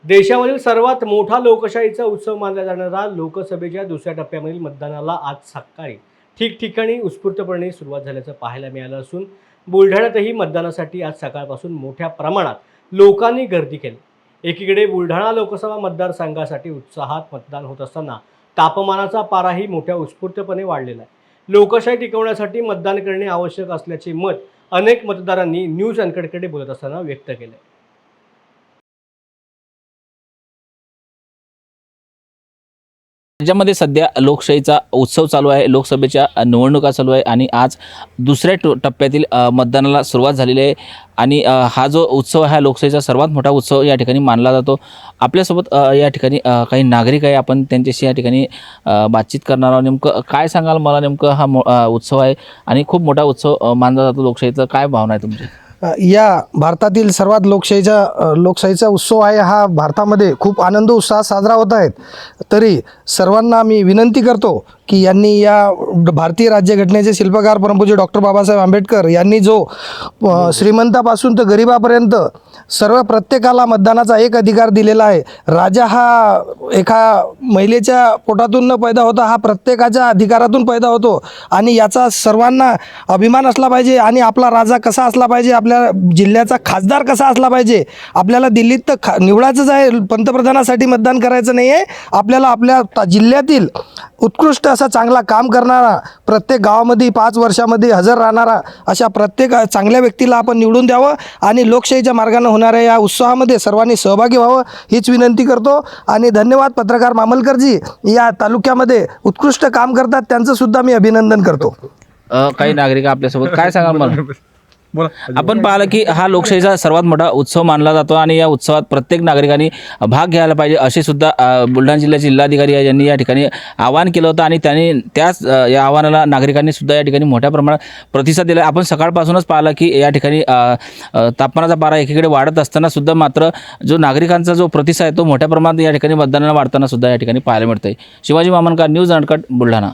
देशामधील सर्वात मोठा लोकशाहीचा उत्सव मानला जाणारा लोकसभेच्या दुसऱ्या टप्प्यामधील मतदानाला आज सकाळी ठिकठिकाणी उत्स्फूर्तपणे सुरुवात झाल्याचं पाहायला मिळालं असून बुलढाण्यातही मतदानासाठी आज सकाळपासून मोठ्या प्रमाणात लोकांनी गर्दी केली। एकीकडे बुलढाणा लोकसभा मतदारसंघासाठी उत्साहात मतदान होत असताना तापमानाचा पाराही मोठ्या उत्स्फूर्तपणे वाढलेला आहे। लोकशाही टिकवण्यासाठी मतदान करणे आवश्यक असल्याचे मत अनेक मतदारांनी न्यूज अँकरकडे बोलत असताना व्यक्त केले। राज्यामध्ये सध्या लोकशाहीचा उत्सव चालू आहे, लोकसभेच्या निवडणुका चालू आहे आणि आज दुसऱ्या टप्प्यातील मतदानाला सुरुवात झालेली आहे आणि हा जो उत्सव आहे हा लोकशाहीचा सर्वात मोठा उत्सव या ठिकाणी मानला जातो। आपल्यासोबत या ठिकाणी काही नागरिक आहे, आपण त्यांच्याशी या ठिकाणी बातचीत करणार आहोत। नेमकं काय सांगाल मला, नेमकं हा उत्सव आहे आणि खूप मोठा उत्सव मानला जातो लोकशाहीचा, काय भावना आहे तुमची? या भारतातील सर्वात लोकशाहीचा उत्सव आहे। हा भारतामध्ये खूप आनंद उत्साहात साजरा होत आहेत। तरी सर्वांना मी विनंती करतो की यांनी या भारतीय राज्यघटनेचे शिल्पकार परमपूज्य डॉक्टर बाबासाहेब आंबेडकर यांनी जो श्रीमंतापासून तर गरिबापर्यंत प्रत्येकाला मतदानाचा एक अधिकार दिलेला आहे। राजा हा एका महिलेच्या पोटातून न पैदा होता, हा प्रत्येकाच्या अधिकारातून पैदा होतो आणि याचा सर्वांना अभिमान असला पाहिजे। आणि आपला राजा कसा असला पाहिजे, आपल्या जिल्ह्याचा खासदार कसा असला पाहिजे। आपल्याला दिल्लीत तर निवडायचंच आहे, पंतप्रधानासाठी मतदान करायचं नाही आहे। आपल्याला आपल्या जिल्ह्यातील उत्कृष्ट असा चांगला काम करणारा, प्रत्येक गावामध्ये 5 वर्षामध्ये हजर राहणारा अशा प्रत्येक चांगल्या व्यक्तीला आपण निवडून द्यावं आणि लोकशाहीच्या मार्गाने होणाऱ्या या उत्सवामध्ये सर्वांनी सहभागी व्हावं हीच विनंती करतो। आणि धन्यवाद पत्रकार मामलकरजी, या तालुक्यामध्ये उत्कृष्ट काम करतात, त्यांचं सुद्धा मी अभिनंदन करतो। काही नागरिक आपल्यासोबत, काय सांगाल मला? आपण पाहिलं की हा लोकशाहीचा सर्वात मोठा उत्सव मानला जातो आणि या उत्सवात प्रत्येक नागरिकांनी भाग घ्यायला पाहिजे असे सुद्धा बुलढाणा जिल्ह्याचे जिल्हाधिकारी यांनी या ठिकाणी आवाहन केलं होतं आणि त्यांनी त्याच या आव्हानाला नागरिकांनी सुद्धा या ठिकाणी मोठ्या प्रमाणात प्रतिसाद दिला। आपण सकाळपासूनच पाहिलं की या ठिकाणी तापमानाचा पारा एकीकडे वाढत असताना सुद्धा मात्र जो नागरिकांचा जो प्रतिसाद आहे तो मोठ्या प्रमाणात या ठिकाणी मतदानाला वाढताना सुद्धा या ठिकाणी पाहायला मिळतंय। Shivaji Mamankar, news uncut, Buldhana.